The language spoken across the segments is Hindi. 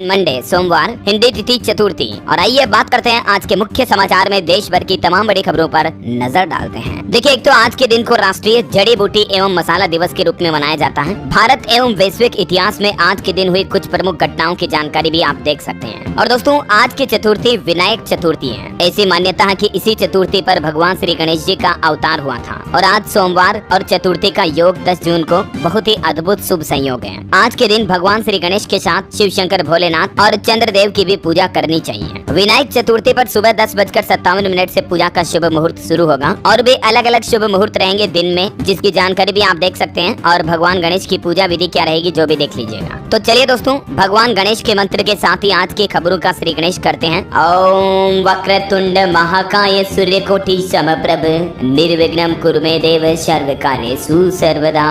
मंडे सोमवार, हिंदी तिथि चतुर्थी। और आइए बात करते हैं आज के मुख्य समाचार में देश भर की तमाम बड़ी खबरों पर नजर डालते हैं। देखिए, एक तो आज के दिन को राष्ट्रीय जड़ी बूटी एवं मसाला दिवस के रूप में मनाया जाता है। भारत एवं वैश्विक इतिहास में आज के दिन हुई कुछ प्रमुख घटनाओं की जानकारी भी आप देख सकते हैं। और दोस्तों, आज की चतुर्थी विनायक चतुर्थी है। ऐसी मान्यता है कि इसी चतुर्थी पर भगवान श्री गणेश जी का अवतार हुआ था। और आज सोमवार और चतुर्थी का योग 10 जून को बहुत ही अद्भुत शुभ संयोग है। आज के दिन भगवान श्री गणेश के साथ शिव शंकर, भोलेनाथ और चंद्रदेव की भी पूजा करनी चाहिए। विनायक चतुर्थी पर सुबह 10:57 से पूजा का शुभ मुहूर्त शुरू होगा और भी अलग अलग शुभ मुहूर्त रहेंगे दिन में, जिसकी जानकारी भी आप देख सकते हैं। और भगवान गणेश की पूजा विधि क्या रहेगी जो भी देख लीजिएगा। तो चलिए दोस्तों, भगवान गणेश के मंत्र के साथ ही आज की खबरों का श्री गणेश करते हैं। ओम वक्रतुंड महाकाय सूर्यकोटि समप्रभ निर्विघ्नं कुरु मे देव सर्व कार्येषु सर्वदा।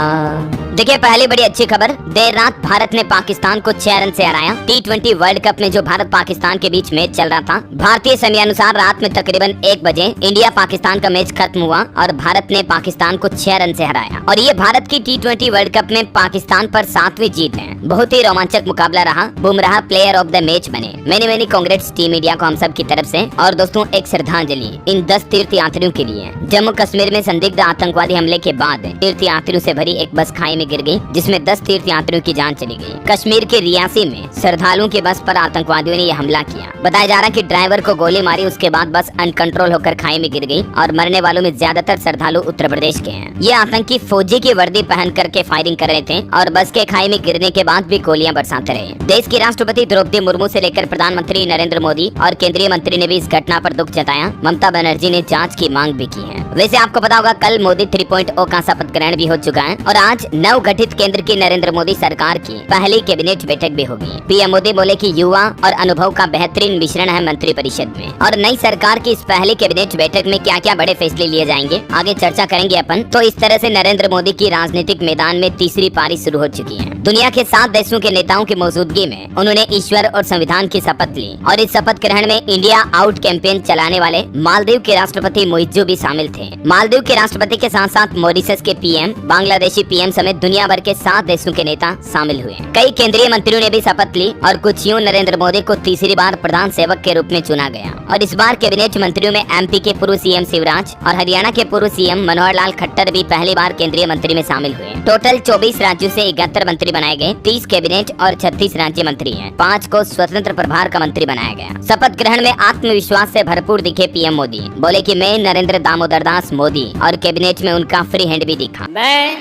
देखिए, पहली बड़ी अच्छी खबर, देर रात भारत ने पाकिस्तान को 6 रन से हराया। T20 वर्ल्ड कप में जो भारत पाकिस्तान के बीच मैच चल रहा था, भारतीय समय अनुसार रात में तकरीबन 1 बजे इंडिया पाकिस्तान का मैच खत्म हुआ और भारत ने पाकिस्तान को 6 रन से हराया। और ये भारत की T20 वर्ल्ड कप में पाकिस्तान पर 7वीं जीत है। बहुत ही रोमांचक मुकाबला रहा। Bumrah player of the match बने। मैनी कांग्रेट्स टीम इंडिया को हम सब की तरफ से। और दोस्तों, एक श्रद्धांजलि इन 10 तीर्थ यात्रियों के लिए। जम्मू कश्मीर में संदिग्ध आतंकवादी हमले के बाद तीर्थ यात्रियों से भरी एक बस खाई में गिर गई, जिसमें 10 तीर्थ यात्रियों की जान चली गई। कश्मीर के रियासी में श्रद्धालुओं की बस पर आतंकवादियों ने यह हमला किया। बताया जा रहा है कि ड्राइवर को गोली मारी, उसके बाद बस अनकंट्रोल होकर खाई में गिर गई। और मरने वालों में ज्यादातर श्रद्धालु उत्तर प्रदेश के हैं। ये आतंकी फौजी की वर्दी पहन करके फायरिंग कर रहे थे और बस के खाई में गिरने के बाद भी गोलियां बरसाते रहे। देश की राष्ट्रपति द्रौपदी मुर्मू से लेकर प्रधानमंत्री नरेंद्र मोदी और केंद्रीय मंत्री ने भी इस घटना पर दुख जताया। ममता बनर्जी ने जांच की मांग भी की है। वैसे आपको पता होगा, कल मोदी 3.0 का शपथ ग्रहण भी हो चुका है और आज नव गठित केंद्र की नरेंद्र मोदी सरकार की पहली कैबिनेट बैठक भी होगी। पीएम मोदी बोले कि युवा और अनुभव का बेहतरीन मिश्रण है मंत्रिपरिषद में। और नई सरकार की इस पहली कैबिनेट बैठक में क्या क्या बड़े फैसले लिए जाएंगे, आगे चर्चा करेंगे अपन। तो इस तरह से नरेंद्र मोदी की राजनीतिक मैदान में तीसरी पारी शुरू हो चुकी है। दुनिया के 7 देशों के नेताओं की मौजूदगी में उन्होंने ईश्वर और संविधान की शपथ ली। और इस शपथ ग्रहण में इंडिया आउट कैंपेन चलाने वाले मालदीव के राष्ट्रपति मोइज्जू भी शामिल थे। मालदीव के राष्ट्रपति के साथ साथ मॉरिशस के पीएम, बांग्लादेशी पीएम समेत दुनिया भर के 7 देशों के नेता शामिल हुए। कई केंद्रीय मंत्रियों ने भी शपथ ली और कुछ यूं नरेंद्र मोदी को तीसरी बार प्रधान सेवक के रूप में चुना गया। और इस बार कैबिनेट मंत्रियों में एमपी के पूर्व सीएम शिवराज और हरियाणा के पूर्व सीएम मनोहर लाल खट्टर भी पहली बार केंद्रीय मंत्री में शामिल हुए। टोटल 24 राज्यों से 71 मंत्री बनाए गए। 30 कैबिनेट और 36 राज्य मंत्री हैं। 5 को स्वतंत्र प्रभार का मंत्री बनाया गया। शपथ ग्रहण में आत्मविश्वास से भरपूर दिखे पीएम मोदी। बोले कि मैं नरेंद्र दामोदर दास मोदी। और कैबिनेट में उनका फ्री हैंड भी दिखा। मैं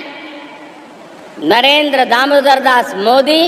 नरेंद्र दामोदर दास मोदी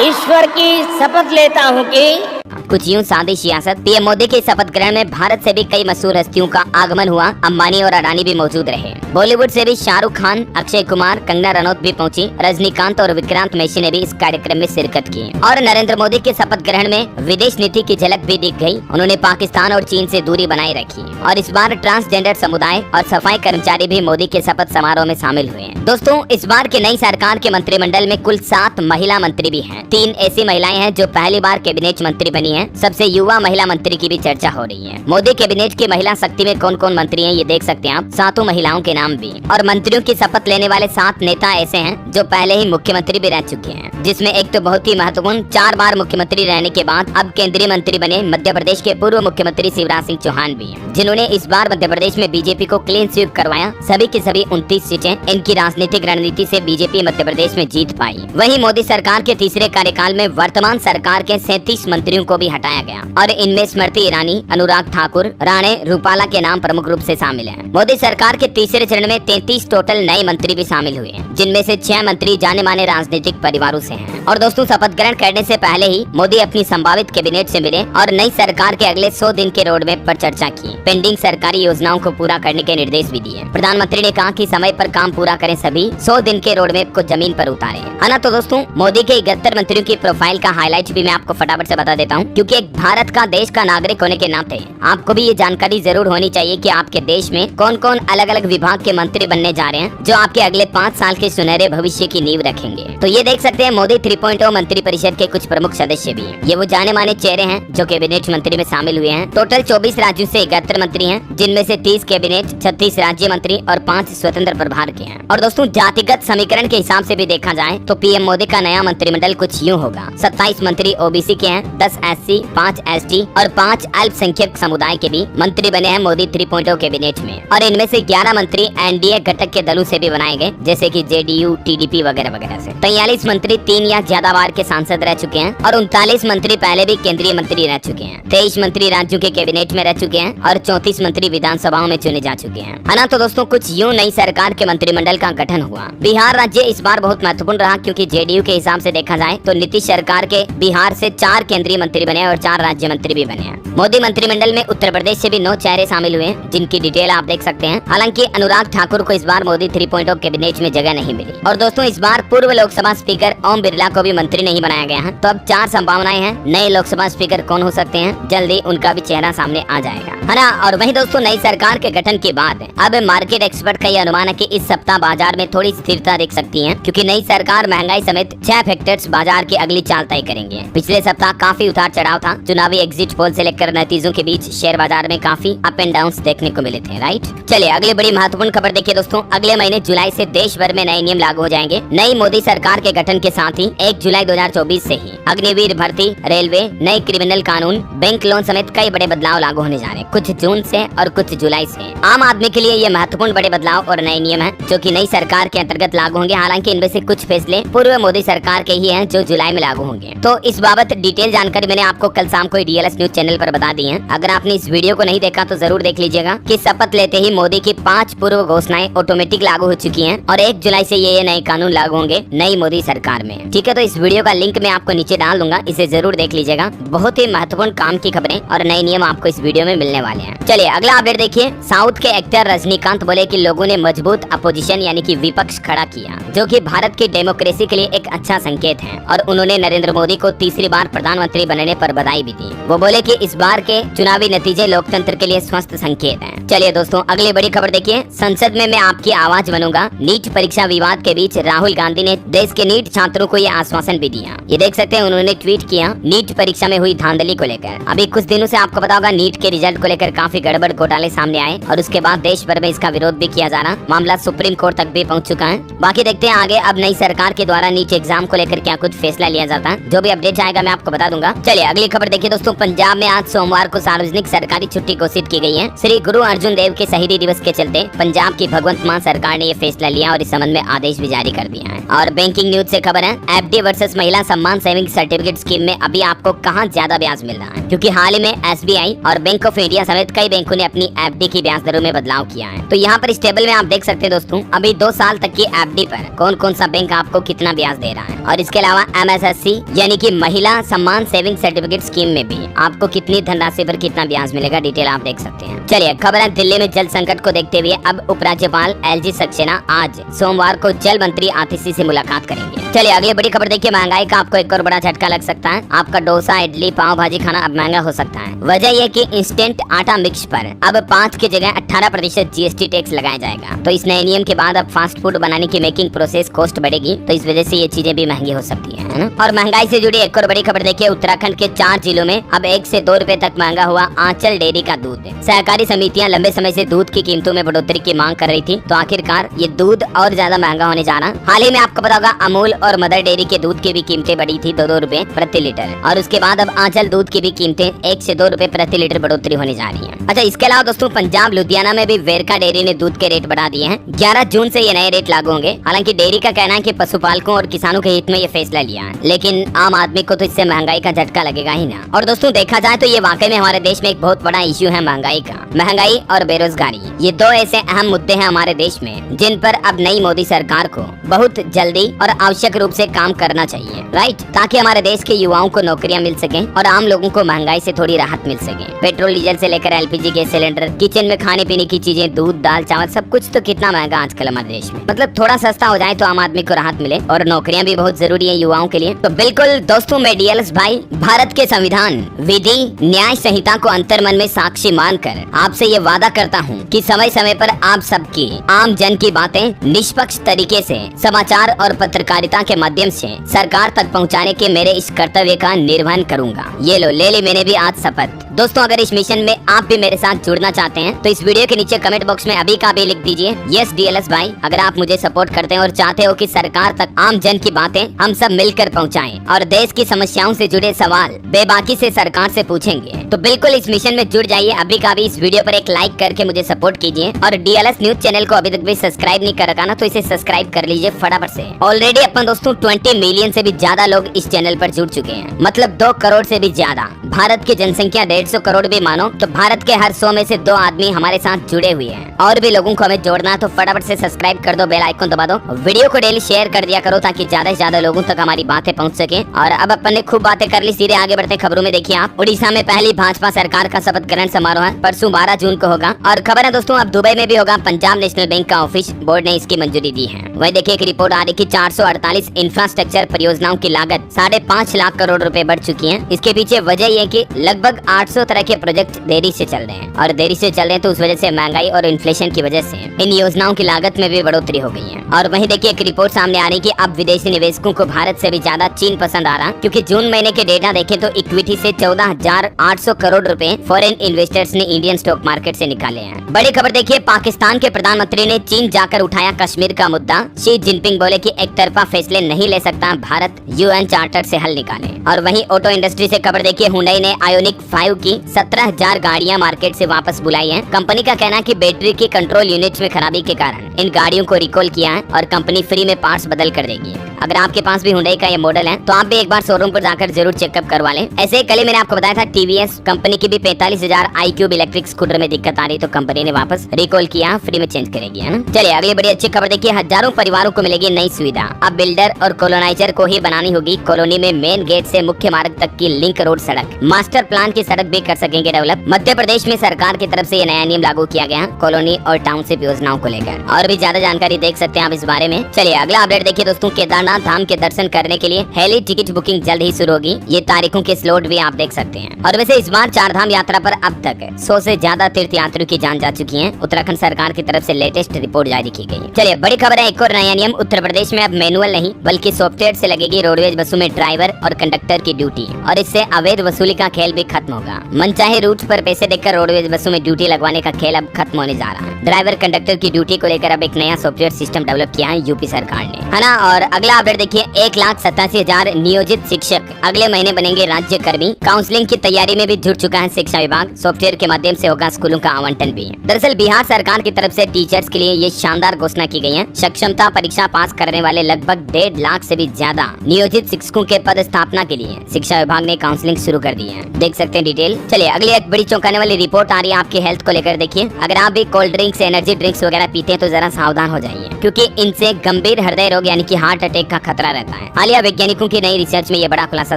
ईश्वर की शपथ लेता हूँ कि कुछ यूं सादी सियासत। पीएम मोदी के शपथ ग्रहण में भारत से भी कई मशहूर हस्तियों का आगमन हुआ। अंबानी और अडानी भी मौजूद रहे। बॉलीवुड से भी शाहरुख खान, अक्षय कुमार, कंगना रनौत भी पहुंची। रजनीकांत और विक्रांत मैसी ने भी इस कार्यक्रम में शिरकत की। और नरेंद्र मोदी के शपथ ग्रहण में विदेश नीति की झलक भी दिख गई। उन्होंने पाकिस्तान और चीन से दूरी बनाए रखी। और इस बार ट्रांसजेंडर समुदाय और सफाई कर्मचारी भी मोदी के शपथ समारोह में शामिल हुए। दोस्तों, इस बार की नई सरकार के मंत्रिमंडल में कुल 7 महिला मंत्री भी हैं। 3 ऐसी महिलाएं हैं जो पहली बार कैबिनेट मंत्री बनी है। सबसे युवा महिला मंत्री की भी चर्चा हो रही है। मोदी कैबिनेट की महिला शक्ति में कौन कौन मंत्री हैं, ये देख सकते हैं आप। 7 महिलाओं के नाम भी। और मंत्रियों की शपथ लेने वाले 7 नेता ऐसे हैं जो पहले ही मुख्यमंत्री भी रह चुके हैं, जिसमें एक तो बहुत ही महत्वपूर्ण 4 बार मुख्यमंत्री रहने के बाद अब केंद्रीय मंत्री बने मध्य प्रदेश के पूर्व मुख्यमंत्री शिवराज सिंह चौहान भी हैं, जिन्होंने इस बार मध्य प्रदेश में बीजेपी को क्लीन स्वीप करवाया। सभी की सभी 29 सीटें। इनकी राजनीतिक रणनीति से बीजेपी मध्य प्रदेश में जीत पाई। वहीं मोदी सरकार के तीसरे कार्यकाल में वर्तमान सरकार के 37 मंत्रियों को भी हटाया गया। और इनमें स्मृति ईरानी, अनुराग ठाकुर, राणे रूपाला के नाम प्रमुख रूप से शामिल हैं। मोदी सरकार के तीसरे चरण में 33 टोटल नए मंत्री भी शामिल हुए, जिनमें से 6 मंत्री जाने माने राजनीतिक परिवारों से हैं। और दोस्तों, शपथ ग्रहण करने से पहले ही मोदी अपनी संभावित कैबिनेट से मिले और नई सरकार के अगले 100 दिन के रोड मैप पर चर्चा की। पेंडिंग सरकारी योजनाओं को पूरा करने के निर्देश भी दिए। प्रधानमंत्री ने कहा कि समय पर काम पूरा करें, सभी 100 दिन के रोड मैप को जमीन पर उतारे। है ना। तो दोस्तों, मोदी के 71 मंत्रियों की प्रोफाइल का हाईलाइट भी मैं आपको फटाफट से बता देता हूँ। क्योंकि एक भारत का देश का नागरिक होने के नाते आपको भी ये जानकारी जरूर होनी चाहिए कि आपके देश में कौन कौन अलग अलग विभाग के मंत्री बनने जा रहे हैं जो आपके अगले 5 साल के सुनहरे भविष्य की नींव रखेंगे। तो ये देख सकते हैं मोदी 3.0 मंत्री परिषद के कुछ प्रमुख सदस्य भी हैं। ये वो जाने माने चेहरे हैं जो कैबिनेट मंत्री में शामिल हुए हैं। टोटल 24 राज्यों से 71 मंत्री हैं, जिनमें से 30 कैबिनेट, 36 राज्य मंत्री और 5 स्वतंत्र प्रभार के हैं। और दोस्तों जातिगत समीकरण के हिसाब से भी देखा जाए तो पीएम मोदी का नया मंत्रिमंडल कुछ यूँ होगा। 27 मंत्री ओबीसी के हैं, 10 एससी, 5 एसटी और 5 अल्पसंख्यक समुदाय के भी मंत्री बने हैं मोदी 3.0 कैबिनेट में। और इनमें से 11 मंत्री एनडीए घटक के दलों से भी बनाए गए, जैसे कि जेडीयू, टीडीपी वगैरह वगैरह से। 43 मंत्री 3 या ज्यादा बार के सांसद रह चुके हैं और 39 मंत्री पहले भी केंद्रीय मंत्री रह चुके हैं। 23 मंत्री राज्यों के कैबिनेट में रह चुके हैं और 34 मंत्री विधानसभाओं में चुने जा चुके हैं, है ना। तो दोस्तों कुछ यूँ नई सरकार के मंत्रिमंडल का गठन हुआ। बिहार राज्य इस बार बहुत महत्वपूर्ण रहा, क्योंकि जेडीयू के हिसाब से देखा जाए तो नीतीश सरकार के बिहार से 4 केंद्रीय मंत्री बने और 4 राज्य मंत्री भी बने हैं। मोदी मंत्रिमंडल में उत्तर प्रदेश से भी 9 चेहरे शामिल हुए, जिनकी डिटेल आप देख सकते हैं। हालांकि अनुराग ठाकुर को इस बार मोदी 3.0 कैबिनेट में जगह नहीं मिली। और दोस्तों इस बार पूर्व लोकसभा स्पीकर ओम बिरला को भी मंत्री नहीं बनाया गया है। तो अब 4 संभावनाएं हैं, नए लोकसभा स्पीकर कौन हो सकते हैं, जल्दी उनका भी चेहरा सामने आ जाएगा, है ना। और वहीं दोस्तों नई सरकार के गठन के बाद अब मार्केट एक्सपर्ट का यह अनुमान है कि इस सप्ताह बाजार में थोड़ी स्थिरता दिख सकती है, क्योंकि नई सरकार महंगाई समेत 6 फैक्टर्स बाजार की अगली चाल तय करेंगे। पिछले सप्ताह काफी उतार चढ़ाव था। चुनावी एग्जिट पोल से लेकर नतीजों के बीच शेयर बाजार में काफी अप एंड डाउन देखने को मिले थे, राइट। चलिए अगली बड़ी महत्वपूर्ण खबर देखिए दोस्तों। अगले महीने जुलाई से देश भर में नए नियम लागू हो जाएंगे। नई मोदी सरकार के गठन के साथ ही 1 जुलाई 2024 से ही अग्निवीर भर्ती, रेलवे, नई क्रिमिनल कानून, बैंक लोन समेत कई बड़े बदलाव लागू होने जा रहे हैं, कुछ जून से और कुछ जुलाई से। आम आदमी के लिए ये महत्वपूर्ण बड़े बदलाव और नए नियम है जो कि नई सरकार के अंतर्गत लागू होंगे। हालांकि इनमें से कुछ फैसले पूर्व मोदी सरकार के ही हैं जो जुलाई में लागू होंगे। तो इस बाबत डिटेल जानकारी मैंने आपको कल शाम को डीएलएस न्यूज चैनल पर बता दी है। अगर आपने इस वीडियो को नहीं देखा तो जरूर देख लीजिएगा कि शपथ लेते ही मोदी की 5 पूर्व घोषणाएं ऑटोमेटिक लागू हो चुकी हैं और 1 जुलाई से ये नए कानून लागू होंगे नई मोदी सरकार में। ठीक है, तो इस वीडियो का लिंक मैं आपको नीचे डाल दूंगा, इसे जरूर देख लीजिएगा। बहुत ही महत्वपूर्ण काम की खबरें और नए नियम आपको इस वीडियो में मिलने वाले हैं। चलिए अगला अपडेट देखिए। साउथ के एक्टर रजनीकांत बोले कि लोगों ने मजबूत अपोजिशन यानी कि विपक्ष खड़ा किया, जो कि भारत की डेमोक्रेसी के लिए एक अच्छा संकेत है। और उन्होंने नरेंद्र मोदी को तीसरी बार प्रधानमंत्री बनने पर बधाई भी दी। वो बोले कि इस बार के चुनावी नतीजे लोकतंत्र के लिए स्वस्थ संकेत हैं। चलिए दोस्तों अगली बड़ी खबर देखिए। संसद में मैं आपकी आवाज बनूंगा। नीट परीक्षा विवाद के बीच राहुल गांधी ने देश के नीट छात्रों को ये आश्वासन भी दिया। ये देख सकते हैं, उन्होंने ट्वीट किया नीट परीक्षा में हुई धांधली को लेकर। अभी कुछ दिनों से आपको पता होगा नीट के रिजल्ट को लेकर काफी गड़बड़ घोटाले सामने आए और उसके बाद देश भर में इसका विरोध भी किया जा रहा। मामला सुप्रीम कोर्ट तक भी पहुंच चुका है। बाकी देखते हैं आगे अब नई सरकार के द्वारा नीट एग्जाम को लेकर क्या कुछ फैसला लिया जाता है। जो भी अपडेट आएगा मैं आपको बता दूंगा। चलिए अगली खबर देखिए दोस्तों। पंजाब में आज सोमवार को सार्वजनिक सरकारी छुट्टी घोषित की गई है। श्री गुरु अर्जुन देव के शहीदी दिवस के चलते पंजाब की भगवंत मान सरकार ने ये फैसला लिया और इस संबंध में आदेश भी जारी कर दिया है। और बैंकिंग न्यूज से खबर है, एफडी वर्सेस महिला सम्मान सेविंग सर्टिफिकेट स्कीम में अभी आपको कहां ज्यादा ब्याज मिल रहा है, क्योंकि हाल ही में एसबीआई और बैंक ऑफ इंडिया समेत कई बैंकों ने अपनी एफडी की ब्याज दरों में बदलाव किया है। तो यहाँ पर इस टेबल में आप देख सकते हैं दोस्तों, अभी 2 साल तक की एफडी पर कौन कौन सा बैंक आपको कितना ब्याज दे रहा है। और इसके अलावा एमएसएससी यानी कि महिला सम्मान सेविंग सर्टिफिकेट स्कीम में भी आपको कितनी धनराशि पर कितना ब्याज मिलेगा, डिटेल आप देख सकते हैं। चलिए खबर है, दिल्ली में जल संकट को देखते हुए अब उपराज्यपाल एलजी सक्सेना आज सोमवार को जल मंत्री आतिशी से मुलाकात करेंगे। चलिए अगली बड़ी खबर देखिए। महंगाई का आपको एक और बड़ा झटका लग सकता है। आपका डोसा, इडली, पाव भाजी खाना अब महंगा हो सकता है। वजह यह कि इंस्टेंट आटा मिक्स पर अब 5 की जगह 18% जीएसटी टैक्स लगाया जाएगा। तो इस नए नियम के बाद अब फास्ट फूड बनाने की मेकिंग प्रोसेस कॉस्ट बढ़ेगी, तो इस वजह से ये चीजें भी महंगी हो सकती है ना। और महंगाई से जुड़ी एक और बड़ी खबर देखिए। उत्तराखंड के 4 जिलों में अब 1 से 2 रुपए तक महंगा हुआ आंचल डेयरी का दूध। सहकारी समितियां लंबे समय से दूध की कीमतों में बढ़ोतरी की मांग कर रही थी, तो आखिरकार ये दूध और ज्यादा महंगा होने जा रहा। हाल ही में आपको पता होगा अमूल और मदर डेयरी के दूध की भी कीमतें बढ़ी थी 2-2 रुपए प्रति लीटर, और उसके बाद अब आंचल दूध की भी कीमतें 1 से 2 रुपए प्रति लीटर बढ़ोतरी होने जा रही है। अच्छा, इसके अलावा दोस्तों पंजाब लुधियाना में भी वेरका डेयरी ने दूध के रेट बढ़ा दिए हैं। 11 जून से ये नए रेट लागू होंगे। हालांकि डेयरी का कहना है कि पशुपालकों और किसानों के हित में ये फैसला लिया है, लेकिन आम आदमी को तो इससे महंगाई का झटका लगेगा ही ना। और दोस्तों देखा जाए तो ये वाकई में हमारे देश में एक बहुत बड़ा इश्यू है महंगाई का। महंगाई और बेरोजगारी, ये 2 ऐसे अहम मुद्दे हैं हमारे देश में जिन पर अब नई मोदी सरकार को बहुत जल्दी और आवश्यक रूप से काम करना चाहिए, राइट, ताकि हमारे देश के युवाओं को नौकरियां मिल सके और आम लोगों को महंगाई से थोड़ी राहत मिल सके। पेट्रोल डीजल से लेकर एलपीजी गैस सिलेंडर, किचन में खाने पीने की चीजें, दूध, दाल, चावल, सब कुछ तो कितना महंगा आजकल हमारे देश में। मतलब थोड़ा सस्ता हो जाए तो आम आदमी को राहत मिले, और नौकरियां भी बहुत जरूरी है युवाओं के लिए। तो बिल्कुल दोस्तों, मैं डीएलएस भाई भारत भारत के संविधान, विधि, न्याय संहिता को अंतर्मन में साक्षी मानकर आपसे ये वादा करता हूँ कि समय समय पर आप सबकी, आम जन की बातें निष्पक्ष तरीके से समाचार और पत्रकारिता के माध्यम से सरकार तक पहुँचाने के मेरे इस कर्तव्य का निर्वहन करूँगा। ये लो, ले ली मैंने भी आज शपथ। दोस्तों, अगर इस मिशन में आप भी मेरे साथ जुड़ना चाहते हैं तो इस वीडियो के नीचे कमेंट बॉक्स में अभी का अभी लिख दीजिए यस डीएलएस भाई। अगर आप मुझे सपोर्ट करते हैं और चाहते हो कि सरकार तक आम जन की बातें हम सब मिलकर पहुंचाएं और देश की समस्याओं से जुड़े सवाल बेबाकी से सरकार से पूछेंगे, तो बिल्कुल इस मिशन में जुड़ जाइए। अभी का अभी इस वीडियो पर एक लाइक करके मुझे सपोर्ट कीजिए और डीएलएस न्यूज चैनल को अभी तक भी सब्सक्राइब नहीं कर रखा ना, तो इसे सब्सक्राइब कर लीजिए फटाफट से। ऑलरेडी अपन दोस्तों 20 मिलियन से भी ज्यादा लोग इस चैनल पर जुड़ चुके हैं, मतलब 2 करोड़ से भी ज्यादा। भारत की जनसंख्या 150 करोड़ भी मानो तो भारत के हर 100 में से 2 आदमी हमारे साथ जुड़े हुए हैं। और भी लोगों को हमें जोड़ना है तो फटाफट से सब्सक्राइब कर दो, बेल आइकन दबा दो, वीडियो को डेली शेयर कर दिया करो ताकि ज्यादा से ज्यादा लोगों तक हमारी बातें पहुंच सके। और अब अपन ने खूब बातें कर ली, सीधे आगे बढ़ते खबरों में। देखिए आप, उड़ीसा में पहली भाजपा सरकार का शपथ ग्रहण समारोह है, परसों 12 जून को होगा। और खबर है दोस्तों, अब दुबई में भी होगा। पंजाब नेशनल बैंक का ऑफिस बोर्ड ने इसकी मंजूरी दी है। वही देखिए एक रिपोर्ट आ रही कि 448 इंफ्रास्ट्रक्चर परियोजनाओं की लागत 5.5 लाख करोड़ रुपए बढ़ चुकी है। इसके पीछे वजह ये कि लगभग 800 तरह के प्रोजेक्ट देरी से चल रहे हैं, और देरी से चल रहे हैं तो उस वजह से महंगाई और इन्फ्लेशन की वजह से इन योजनाओं की लागत में भी बढ़ोतरी हो गई है। और वहीं देखिए एक रिपोर्ट सामने आ रही कि अब विदेशी निवेशकों को भारत से भी ज्यादा चीन पसंद आ रहा, क्योंकि जून महीने के डेटा देखें तो इक्विटी से 14,800 करोड़ रुपए फॉरेन इन्वेस्टर्स ने इंडियन स्टॉक मार्केट से निकाले हैं। बड़ी खबर देखिए, पाकिस्तान के प्रधानमंत्री ने चीन जाकर उठाया कश्मीर का मुद्दा। शी जिनपिंग बोले कि एक तरफा फैसले नहीं ले सकता भारत, यूएन चार्टर से हल निकाले। और वहीं ऑटो इंडस्ट्री से खबर देखिए, हुंडई ने आयोनिक 5 की 17,000 गाड़ियां मार्केट से वापस बुलाई हैं। कंपनी का कहना है कि बैटरी की कंट्रोल यूनिट में खराबी के कारण इन गाड़ियों को रिकॉल किया है और कंपनी फ्री में पार्ट्स बदल कर देगी। अगर आपके पास भी हुंडई का ये मॉडल है तो आप भी एक बार शोरूम पर जाकर जरूर चेकअप करवा लें। ऐसे ही कल मैंने आपको बताया था टीवीएस कंपनी की भी 45,000 iQube इलेक्ट्रिक स्कूटर में दिक्कत आ रही, तो कंपनी ने वापस रिकॉल किया, फ्री में चेंज करेगी, है ना। चलिए अगली बड़ी अच्छी खबर देखिए, हजारों परिवारों को मिलेगी नई सुविधा। अब बिल्डर और कॉलोनाइजर को ही बनानी होगी कॉलोनी में मेन गेट से मुख्य मार्ग तक की लिंक रोड सड़क। मास्टर प्लान की सड़क भी कर सकेंगे डेवलप। मध्य प्रदेश में सरकार की तरफ से ये नया नियम लागू किया गया कॉलोनी और टाउनशिप योजनाओं को लेकर। और भी ज्यादा जानकारी देख सकते हैं आप इस बारे में। चलिए अगला अपडेट देखिए दोस्तों, केदारनाथ धाम के दर्शन करने के लिए हेली टिकट बुकिंग जल्द ही शुरू होगी। ये तारीखों के स्लॉट भी आप देख सकते हैं। और वैसे इस बार 4 धाम यात्रा पर अब तक 100 से ज्यादा तीर्थ यात्रियों की जान जा चुकी है। उत्तराखंड सरकार की तरफ से लेटेस्ट रिपोर्ट जारी की गई। चलिए बड़ी खबर है, एक और नया नियम। उत्तर प्रदेश में अब मैनुअल नहीं बल्कि सॉफ्टवेयर से लगेगी रोडवेज बसों में ड्राइवर और कंडक्टर की ड्यूटी, और इससे अवैध वसूली का खेल भी खत्म होगा। मनचाहे रूट पर पैसे देकर रोडवेज बसों में ड्यूटी लगवाने का खेल अब खत्म होने जा रहा है। ड्राइवर कंडक्टर की ड्यूटी को लेकर अब एक नया सॉफ्टवेयर सिस्टम डेवलप किया है यूपी सरकार ने, है ना। और अगला अपडेट देखिए, 1,87,000 नियोजित शिक्षक अगले महीने बनेंगे राज्य कर्मी। काउंसलिंग की तैयारी में भी जुट चुका है शिक्षा विभाग। सॉफ्टवेयर के माध्यम से होगा स्कूलों का आवंटन भी। दरअसल बिहार सरकार की तरफ से टीचर्स के लिए ये शानदार घोषणा की गई है। सक्षमता परीक्षा पास करने वाले लगभग 1.5 लाख से भी ज्यादा नियोजित शिक्षकों के पद स्थापना के लिए शिक्षा विभाग ने काउंसलिंग शुरू कर दी है। देख सकते हैं डिटेल। चलिए अगली एक बड़ी चौंकाने वाली रिपोर्ट आ रही है आपकी हेल्थ को लेकर। देखिए, अगर आप भी कोल्ड ड्रिंक्स, एनर्जी ड्रिंक्स वगैरह पीते हैं तो जरा सावधान हो जाइए, क्योंकि इनसे गंभीर हृदय रोग यानी कि हार्ट अटैक का खतरा रहता है। हालिया वैज्ञानिकों की नई रिसर्च में ये बड़ा खुलासा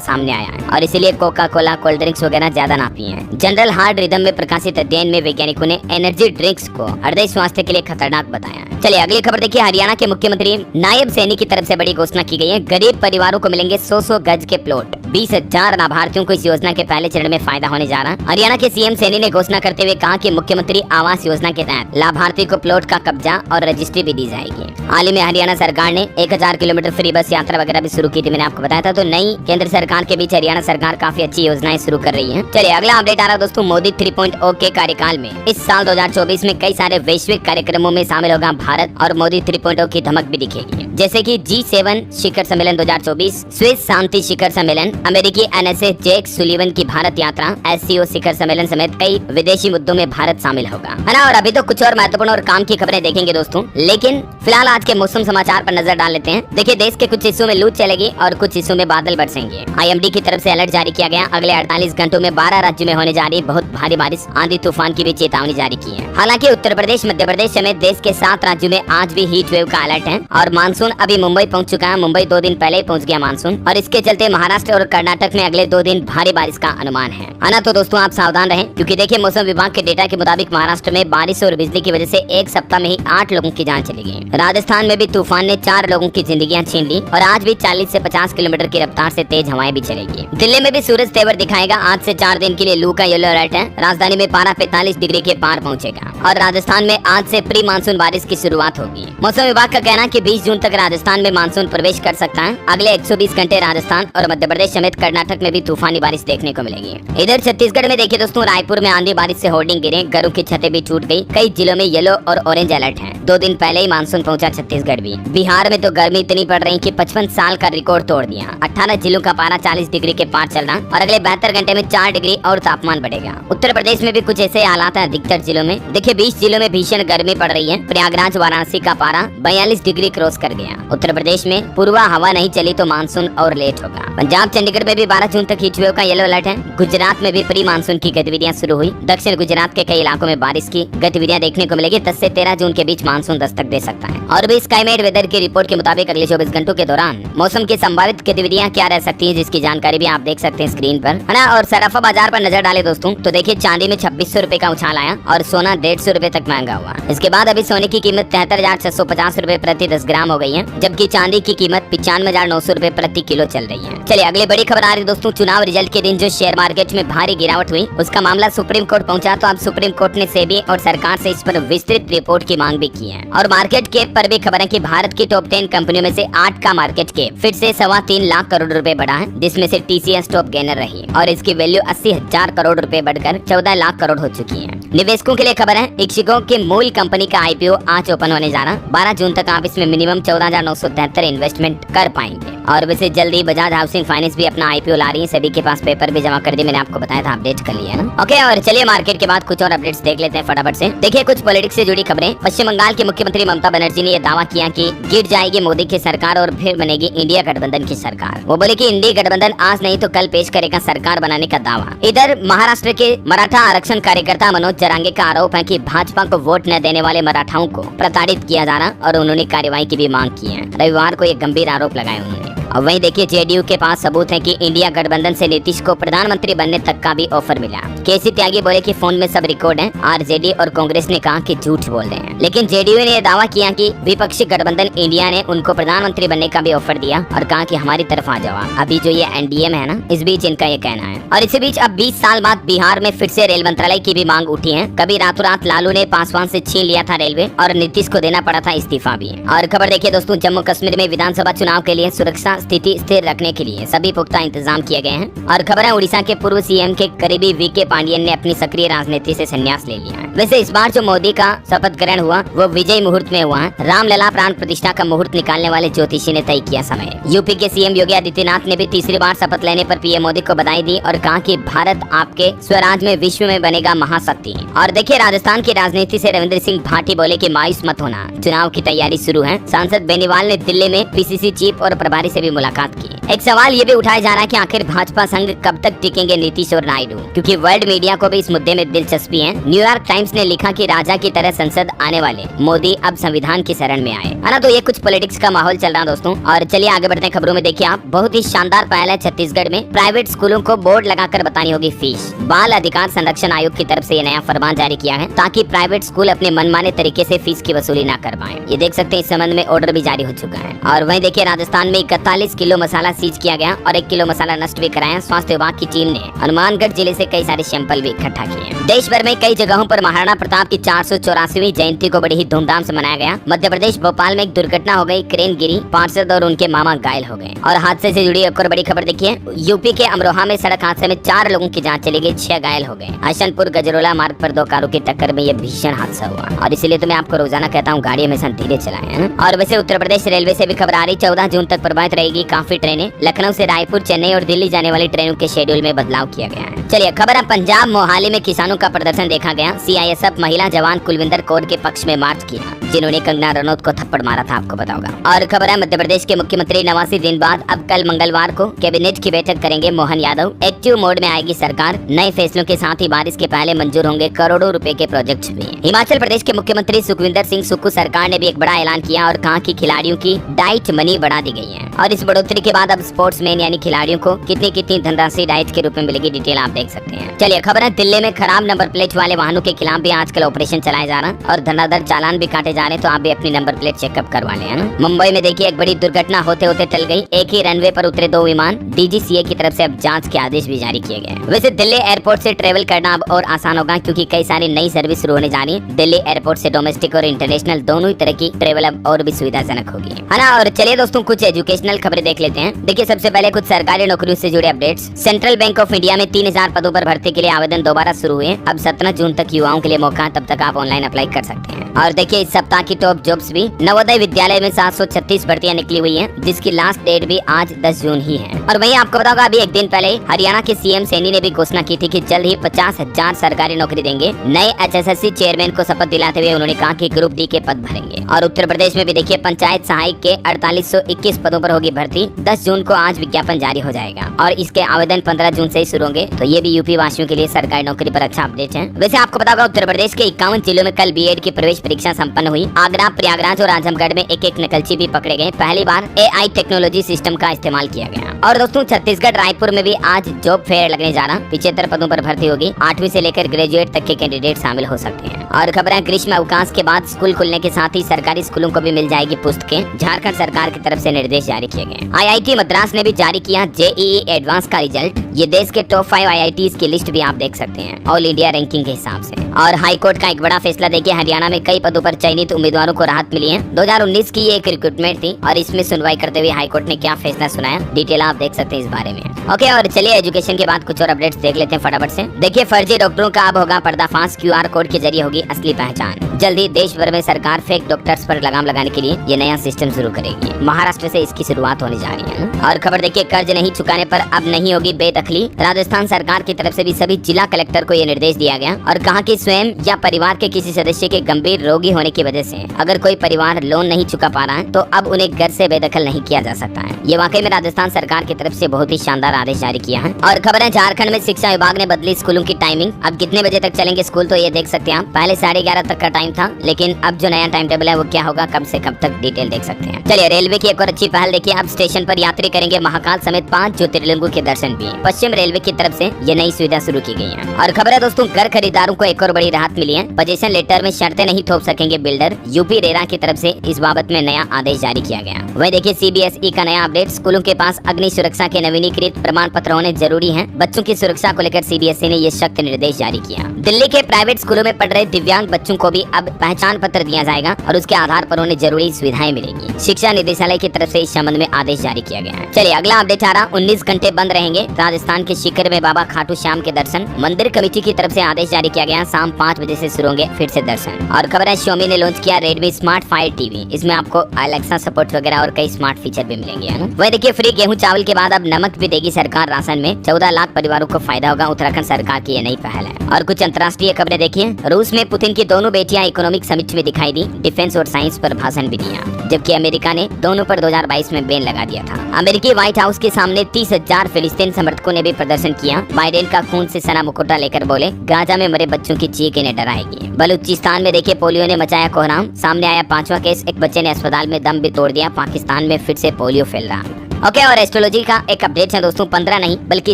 सामने आया है, और इसीलिए कोका कोला, कोल्ड ड्रिंक्स वगैरह ज्यादा ना पिएं। जनरल हार्ट रिदम में प्रकाशित अध्ययन में वैज्ञानिकों ने एनर्जी ड्रिंक्स को हृदय स्वास्थ्य के लिए खतरनाक बताया। चलिए अगली खबर देखिए, हरियाणा के मुख्यमंत्री नायब सैनी की तरफ से बड़ी घोषणा की गई है। गरीब परिवारों को मिलेंगे 100 गज के प्लॉट। 20,000 लाभार्थियों को इस योजना के पहले चरण में फायदा होने जा रहा है। हरियाणा के सीएम सैनी ने घोषणा करते हुए कहा कि मुख्यमंत्री आवास योजना के तहत लाभार्थी को प्लॉट का कब्जा और रजिस्ट्री भी दी जाएगी। हाल ही में हरियाणा सरकार ने 1000 किलोमीटर फ्री बस यात्रा वगैरह भी शुरू की थी, मैंने आपको बताया था। तो नई केंद्र सरकार के बीच हरियाणा सरकार काफी अच्छी योजनाएं शुरू कर रही है। चलिए अगला अपडेट आ रहा है दोस्तों, मोदी 3.0 के कार्यकाल में इस साल 2024 में कई सारे वैश्विक कार्यक्रमों में शामिल होगा भारत, और मोदी 3.0 की धमक भी दिखेगी, जैसे कि G7 शिखर सम्मेलन 2024, स्विस शांति शिखर सम्मेलन, अमेरिकी NSA जैक सुलिवन की भारत यात्रा, SCO शिखर सम्मेलन समेत कई विदेशी मुद्दों में भारत शामिल होगा, है ना। और अभी तो कुछ और महत्वपूर्ण और काम की खबरें देखेंगे दोस्तों, लेकिन फिलहाल आज के मौसम समाचार पर नजर डाल लेते हैं। देखिए, देश के कुछ हिस्सों में लू चलेगी और कुछ हिस्सों में बादल बरसेंगे। IMD की तरफ से अलर्ट जारी किया गया। अगले 48 घंटों में 12 राज्यों में होने जा रही बहुत भारी बारिश, आंधी तूफान की भी चेतावनी जारी की है। हालांकि उत्तर प्रदेश, मध्य प्रदेश समेत देश के 7 राज्यों में आज भी हीट वेव का अलर्ट है, और मानसून मानसून अभी मुंबई पहुंच चुका है। मुंबई 2 दिन पहले ही पहुंच गया मानसून, और इसके चलते महाराष्ट्र और कर्नाटक में अगले 2 दिन भारी बारिश का अनुमान है ना। तो दोस्तों आप सावधान रहें, क्योंकि देखिए मौसम विभाग के डेटा के मुताबिक महाराष्ट्र में बारिश और बिजली की वजह से एक सप्ताह में ही 8 लोगों की जान चली गई। राजस्थान में भी तूफान ने 4 लोगों की जिंदगियां छीन ली, और आज भी 40 से 50 किलोमीटर की रफ्तार से तेज हवाएं भी चलेगी। दिल्ली में भी सूरज तेवर दिखाएगा। आज से 4 दिन के लिए लू का येलो अलर्ट है। राजधानी में पारा 45 डिग्री के पार पहुंचेगा, और राजस्थान में आज से प्री मानसून बारिश की शुरुआत होगी। मौसम विभाग का कहना है कि 20 जून तक राजस्थान में मानसून प्रवेश कर सकता है। अगले 120 घंटे राजस्थान और मध्य प्रदेश समेत कर्नाटक में भी तूफानी बारिश देखने को मिलेगी। इधर छत्तीसगढ़ में देखिए दोस्तों, रायपुर में आंधी बारिश से होर्डिंग गिरे, घरों की छतें भी टूट गई। कई जिलों में येलो और ऑरेंज अलर्ट है। 2 दिन पहले ही मानसून पहुंचा छत्तीसगढ़ भी। बिहार में तो गर्मी इतनी पड़ रही कि 55 साल का रिकॉर्ड तोड़ दिया। 18 जिलों का पारा 40 डिग्री के पार चल रहा, और अगले 72 घंटे में 4 डिग्री और तापमान बढ़ेगा। उत्तर प्रदेश में भी कुछ ऐसे हालात है अधिकतर जिलों में। देखिए 20 जिलों में भीषण गर्मी पड़ रही है। प्रयागराज वाराणसी का पारा 42 डिग्री क्रॉस कर गया। उत्तर प्रदेश में पूर्वा हवा नहीं चली तो मानसून और लेट होगा। पंजाब चंडीगढ़ में भी 12 जून तक हीट वेव का येलो अलर्ट है। गुजरात में भी प्री मानसून की गतिविधियां शुरू हुई। दक्षिण गुजरात के कई इलाकों में बारिश की गतिविधियां देखने को मिलेगी। 10 से 13 जून के बीच मानसून दस्तक दे सकता है। और भी स्काईमेट वेदर की रिपोर्ट के मुताबिक अगले 24 घंटों के दौरान मौसम की संभावित गतिविधियां क्या रह सकती है, जिसकी जानकारी भी आप देख सकते हैं स्क्रीन पर, है ना। और सराफा बाजार पर नजर डाले दोस्तों, तो देखिए चांदी में 2600 रुपए का उछाल आया, और सोना 150 रुपए तक महंगा हुआ। इसके बाद अभी सोने की कीमत 73,650 रुपए प्रति 10 ग्राम हो गई है, जबकि चांदी की कीमत 95,900 रुपए प्रति किलो चल रही है। चलिए अगली बड़ी खबर आ रही दोस्तों, चुनाव रिजल्ट के दिन जो शेयर मार्केट में भारी गिरावट हुई, उसका मामला सुप्रीम कोर्ट पहुंचा। तो अब सुप्रीम कोर्ट ने सेबी और सरकार से इस पर विस्तृत रिपोर्ट की मांग भी की है। और मार्केट कैप पर भी खबर है कि भारत की टॉप 10 कंपनियों में से 8 का मार्केट कैप फिर से 3.25 लाख करोड़ रुपए बढ़ा है, जिसमें से टीसीएस टॉप गेनर रही, और इसकी वैल्यू 80,000 करोड़ रुपए बढ़कर 14 लाख करोड़ हो चुकी है। निवेशकों के लिए खबर है, इच्छुकों के मूल कंपनी का आईपीओ आज ओपन होने जा रहा। 12 जून तक आप इसमें मिनिमम 14,973 इन्वेस्टमेंट कर पाएंगे। और वैसे जल्दी बजाज हाउसिंग फाइनेंस भी अपना आईपीओ ला रही है। सभी के पास पेपर भी जमा कर दिए, मैंने आपको बताया था, अपडेट कर लिया ना। ओके, और चलिए मार्केट के बाद कुछ और अपडेट्स देख लेते हैं फटाफट से। देखिए कुछ पॉलिटिक्स से जुड़ी खबरें। पश्चिम बंगाल की मुख्यमंत्री ममता बनर्जी ने यह दावा किया कि गिर जाएगी मोदी की सरकार और फिर बनेगी इंडिया गठबंधन की सरकार। वो बोले कि इंडिया गठबंधन आज नहीं तो कल पेश करेगा सरकार बनाने का दावा। इधर महाराष्ट्र के मराठा आरक्षण कार्यकर्ता मनोज जरांगे का आरोप है कि भाजपा को वोट न देने वाले मराठाओं को प्रताड़ित किया जा रहा, और उन्होंने कार्रवाई की भी मांग की है। रविवार को एक गंभीर आरोप लगाए उन्होंने। और वहीं देखिए जेडीयू के पास सबूत है कि इंडिया गठबंधन से नीतीश को प्रधानमंत्री बनने तक का भी ऑफर मिला। केसी त्यागी बोले कि फोन में सब रिकॉर्ड है। आरजेडी और कांग्रेस ने कहा कि झूठ बोल रहे हैं, लेकिन जेडीयू ने यह दावा किया कि विपक्षी गठबंधन इंडिया ने उनको प्रधानमंत्री बनने का भी ऑफर दिया, और कहा कि हमारी तरफ आ जाओ। अभी जो ये एनडीए में है ना, इस बीच इनका ये कहना है। और इसी बीच अब 20 साल बाद बिहार में फिर से रेल मंत्रालय की भी मांग उठी है। कभी रातों रात लालू ने पासवान से छीन लिया था रेलवे, और नीतीश को देना पड़ा था इस्तीफा भी। और खबर देखिए दोस्तों, जम्मू कश्मीर में विधानसभा चुनाव के लिए सुरक्षा स्थिति स्थिर रखने के लिए सभी पुख्ता इंतजाम किए गए हैं। और खबर है उड़ीसा के पूर्व सीएम के करीबी वीके पांडियन ने अपनी सक्रिय राजनीति से संन्यास ले लिया है। वैसे इस बार जो मोदी का शपथ ग्रहण हुआ वो विजय मुहूर्त में हुआ है। रामलला प्राण प्रतिष्ठा का मुहूर्त निकालने वाले ज्योतिषी ने तय किया समय। यूपी के सीएम योगी आदित्यनाथ ने भी तीसरी बार शपथ लेने पर पीएम मोदी को बधाई दी, और कहा कि भारत आपके स्वराज में विश्व में बनेगा महाशक्ति। और देखिए राजस्थान की राजनीति से रविंद्र सिंह भाटी बोले कि मायूस मत होना, चुनाव की तैयारी शुरू है। सांसद बेनीवाल ने दिल्ली में पीसीसी चीफ और प्रभारी से भी मुलाकात की। एक सवाल ये भी उठाया जा रहा है कि आखिर भाजपा संघ कब तक टिकेंगे नीतीश और नायडू, क्योंकि वर्ल्ड मीडिया को भी इस मुद्दे में दिलचस्पी है। न्यूयॉर्क टाइम्स ने लिखा कि राजा की तरह संसद आने वाले मोदी अब संविधान की शरण में आए, है ना। तो ये कुछ पॉलिटिक्स का माहौल चल रहा है दोस्तों। और चलिए आगे बढ़ते हैं खबरों में। देखिए आप, बहुत ही शानदार पहल है छत्तीसगढ़ में। प्राइवेट स्कूलों को बोर्ड लगाकर बतानी होगी फीस। बाल अधिकार संरक्षण आयोग की तरफ से ये नया फरमान जारी किया है, ताकि प्राइवेट स्कूल अपने मनमाने तरीके से फीस की वसूली न कर पाए। ये देख सकते हैं, इस संबंध में ऑर्डर भी जारी हो चुका है। और वहीं देखिए राजस्थान में 41 किलो मसाला सीज किया गया, और 1 किलो मसाला नष्ट भी कराया। स्वास्थ्य विभाग की टीम ने हनुमानगढ़ जिले से कई सारे सैंपल भी इकट्ठा किए। देश भर में कई जगहों पर महाराणा प्रताप की 484वीं जयंती को बड़ी ही धूमधाम से मनाया गया। मध्य प्रदेश भोपाल में एक दुर्घटना हो गई, क्रेन गिरी, पार्षद और उनके मामा घायल हो गए। और हादसे से जुड़ी एक और बड़ी खबर देखिए, यूपी के अमरोहा में सड़क हादसे में 4 लोगों की जान चली गई, 6 घायल हो गए। हसनपुर गजरोला मार्ग पर 2 कारों की टक्कर में यह भीषण हादसा हुआ, और इसीलिए तो मैं आपको रोजाना कहता हूँ गाड़ी हमेशा धीरे चलाएं, है ना। और वैसे उत्तर प्रदेश रेलवे से भी खबर आ रही, 14 जून तक प्रभावित रहेगी चलेगी काफी ट्रेनें। लखनऊ से रायपुर, चेन्नई और दिल्ली जाने वाली ट्रेनों के शेड्यूल में बदलाव किया गया है। चलिए खबर है पंजाब मोहाली में किसानों का प्रदर्शन देखा गया। सीआईएसएफ महिला जवान कुलविंदर कौर के पक्ष में मार्च किया, जिन्होंने कंगना रनौत को थप्पड़ मारा था, आपको बताऊंगा। और खबर है मध्य प्रदेश के मुख्यमंत्री 89 दिन बाद अब कल मंगलवार को कैबिनेट की बैठक करेंगे मोहन यादव। एक्टिव मोड में आएगी सरकार। नए फैसलों के साथ ही बारिश के पहले मंजूर होंगे करोड़ों रुपए के प्रोजेक्ट्स भी। हिमाचल प्रदेश के मुख्यमंत्री सुखविंदर सिंह सुक्खू सरकार ने भी एक बड़ा ऐलान किया और कहा कि खिलाड़ियों की डाइट मनी बढ़ा दी गई है। और इस बढ़ोतरी के बाद अब स्पोर्ट्समैन यानी खिलाड़ियों को कितनी धनराशि डाइट के रूप में मिलेगी, डिटेल आप देख सकते हैं। चलिए खबर है दिल्ली में खराब नंबर प्लेट वाले वाहनों के खिलाफ भी आजकल ऑपरेशन चलाया जा रहा है और धनाधर चालान भी काटे जा रहे हैं, तो आप भी अपनी नंबर प्लेट चेकअप करवा लें, है ना। मुंबई में देखिए एक बड़ी दुर्घटना होते होते टल गई। एक ही रनवे पर उतरे 2 विमान। डीजीसीए की तरफ से अब जांच के आदेश भी जारी किए गए। वैसे दिल्ली एयरपोर्ट से ट्रेवल करना अब और आसान होगा, क्योंकि कई सारी नई सर्विस शुरू होने जा रही है। दिल्ली एयरपोर्ट से डोमेस्टिक और इंटरनेशनल दोनों ही तरह की ट्रेवल अब और भी सुविधाजनक होगी, है ना। और चलिए दोस्तों कुछ एजुकेशनल खबरें देख लेते हैं। देखिए सबसे पहले कुछ सरकारी नौकरियों से जुड़े updates. Central bank of India में 3000 पदों पर भर्ती के लिए आवेदन दोबारा शुरू हुए। अब 17 जून तक युवाओं के लिए मौका, तब तक आप ऑनलाइन अप्लाई कर सकते हैं। और देखिए इस सप्ताह की टॉप जॉब्स भी। नवोदय विद्यालय में 736 भर्तियां निकली हुई हैं, जिसकी लास्ट डेट भी आज 10 जून ही है। और वहीं आपको बताऊंगा अभी एक दिन पहले हरियाणा के सीएम सैनी ने भी घोषणा की थी कि जल्द ही 50,000 सरकारी नौकरी देंगे। नए HSSC चेयरमैन को शपथ दिलाते हुए उन्होंने कहा कि ग्रुप डी के पद भरेंगे। और उत्तर प्रदेश में भी देखिए पंचायत सहायक के 4821 पदों पर होगी भर्ती। 10 जून को आज विज्ञापन जारी हो जाएगा और इसके आवेदन 15 जून से ही शुरू होंगे। तो ये भी यूपी वासियों के लिए सरकारी नौकरी पर अच्छा अपडेट है। वैसे आपको बताऊंगा उत्तर प्रदेश के 51 जिलों में कल बीएड की प्रवेश परीक्षा संपन्न हुई। आगरा, प्रयागराज और आजमगढ़ में एक नकलची भी पकड़े गए। पहली बार AI टेक्नोलॉजी सिस्टम का इस्तेमाल किया गया। और दोस्तों छत्तीसगढ़ रायपुर में भी आज जॉब फेयर लगने जा रहा। 75 पदों पर भर्ती होगी। 8वीं से लेकर ग्रेजुएट तक के कैंडिडेट शामिल हो सकते हैं। और खबर है ग्रीष्म अवकाश के बाद स्कूल खुलने के साथ ही सरकारी स्कूलों को भी मिल जाएगी पुस्तकें। झारखंड सरकार की तरफ से निर्देश जारी किए गए। IIT मद्रास ने भी जारी किया JEE एडवांस का रिजल्ट। ये देश के टॉप 5 IITs की लिस्ट भी आप देख सकते हैं ऑल इंडिया रैंकिंग के हिसाब से। और हाई कोर्ट का एक बड़ा फैसला देखिए, हरियाणा में कई पदों पर चयनित उम्मीदवारों को राहत मिली है। 2019 की ये एक रिक्रूटमेंट थी और इसमें सुनवाई करते हुए हाई कोर्ट ने क्या फैसला सुनाया, डिटेल आप देख सकते हैं इस बारे में। ओके, और चलिए एजुकेशन के बाद कुछ और अपडेट्स देख लेते हैं फटाफट से। देखिए फर्जी डॉक्टरों का अब होगा पर्दाफाश। QR कोड के जरिए होगी असली पहचान। जल्द ही देश भर में सरकार फेक डॉक्टर्स पर लगाम लगाने के लिए ये नया सिस्टम शुरू करेगी। महाराष्ट्र से इसकी शुरुआत होने जा रही है। और खबर देखिए कर्ज नहीं चुकाने पर अब नहीं होगी बेदखली। राजस्थान सरकार की तरफ से भी सभी जिला कलेक्टर को ये निर्देश दिया गया और कहा कि स्वयं या परिवार के किसी सदस्य के गंभीर रोगी होने की वजह से अगर कोई परिवार लोन नहीं चुका पा रहा है तो अब उन्हें घर से बेदखल नहीं किया जा सकता है। ये वाकई में राजस्थान सरकार की तरफ से बहुत ही शानदार आदेश जारी किया है। और खबर है झारखंड में शिक्षा विभाग ने बदली स्कूलों की टाइमिंग। अब कितने बजे तक चलेंगे स्कूल तो ये देख सकते हैं आप। पहले 11:30 तक का टाइम था, लेकिन अब जो नया टाइम टेबल है वो क्या होगा, कब से कब तक, डिटेल देख सकते हैं। चलिए रेलवे की एक और अच्छी पहल देखिए, अब स्टेशन पर यात्री करेंगे महाकाल समेत 5 ज्योतिर्लिंगों के दर्शन भी। पश्चिम रेलवे की तरफ से ये नई सुविधा शुरू की गई है। और खबर है दोस्तों घर खरीदारों को एक और बड़ी राहत मिली है। पोजीशन लेटर में शर्तें नहीं थोप सकेंगे बिल्डर। यूपी रेरा की तरफ से इस बाबत में नया आदेश जारी किया गया। वही देखिए CBSE का नया अपडेट। स्कूलों के पास अग्नि सुरक्षा के नवीनीकृत प्रमाण पत्र होने जरूरी हैं। बच्चों की सुरक्षा को लेकर CBSE ने ये सख्त निर्देश जारी किया। दिल्ली के प्राइवेट स्कूलों में पढ़ रहे दिव्यांग बच्चों को भी अब पहचान पत्र दिया जाएगा और उसके आधार पर उन्हें जरूरी सुविधाएं मिलेगी। शिक्षा निदेशालय की तरफ से इस संबंध में आदेश जारी किया गया है। चलिए अगला अपडेट आ रहा। 19 घंटे बंद रहेंगे राजस्थान के शिखर में बाबा खाटू श्याम के दर्शन। मंदिर कमेटी की तरफ से आदेश जारी किया गया। शाम 5 बजे से शुरू होंगे फिर से दर्शन। और खबर है Xiaomi ने लॉन्च किया Redmi Smart Fire TV। इसमें आपको Alexa सपोर्ट वगैरह और कई स्मार्ट फीचर भी मिलेंगे, है ना। वही देखिए फ्री गेहूं चावल के बाद अब नमक भी देगी सरकार राशन में। 14 लाख परिवारों को फायदा होगा। उत्तराखंड सरकार की ये नई पहल है। और कुछ अंतर्राष्ट्रीय खबरें देखिए। रूस में पुतिन की दोनों बेटियां इकोनॉमिक समिट में दिखाई दी। डिफेंस और साइंस पर भाषण भी दिया, जबकि अमेरिका ने दोनों पर 2022 में बैन लगा दिया था। अमेरिकी व्हाइट हाउस के सामने 30,000 फिलिस्तीन समर्थकों ने भी प्रदर्शन किया। बाइडेन का खून से सना मुकुटा लेकर बोले गाजा में मरे बच्चों की चीख इन्हें डराएगी। बलूचिस्तान में देखिए पोलियो ने मचाया कोहराम। सामने आया 5वां केस। एक बच्चे ने अस्पताल में दम भी तोड़ दिया। पाकिस्तान में फिर से पोलियो फैल रहा। ओके, और एस्ट्रोलॉजी का एक अपडेट है दोस्तों। 15 नहीं बल्कि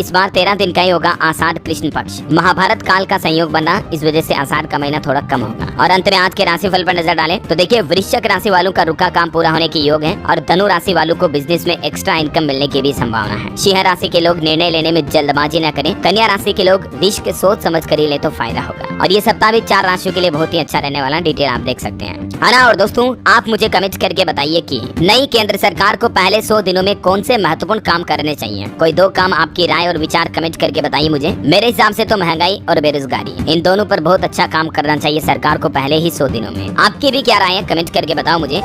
इस बार 13 दिन का ही होगा आषाढ़ कृष्ण पक्ष। महाभारत काल का संयोग बना, इस वजह से आषाढ़ का महीना थोड़ा कम होगा। और अंत में आज के राशिफल पर नजर डालें तो देखिए वृश्चिक राशि वालों का रुका काम पूरा होने की योग है और धनु राशि वालों को बिजनेस में एक्स्ट्रा इनकम मिलने की भी संभावना है। सिंह राशि के लोग निर्णय लेने में जल्दबाजी न करें। कन्या राशि के लोग रिस्क सोच समझ कर ही ले तो फायदा होगा। और ये सप्ताह भी 4 राशियों के लिए बहुत ही अच्छा रहने वाला, डिटेल आप देख सकते हैं, है ना। और दोस्तों आप मुझे कमेंट करके बताइए कि नई केंद्र सरकार को पहले 100 दिनों में कौन से महत्वपूर्ण काम करने चाहिए। कोई 2 काम आपकी राय और विचार कमेंट करके बताइए मुझे। मेरे हिसाब से तो महंगाई और बेरोजगारी, इन दोनों पर बहुत अच्छा काम करना चाहिए सरकार को पहले ही 100 दिनों में। आपकी भी क्या राय है, कमेंट करके बताओ मुझे।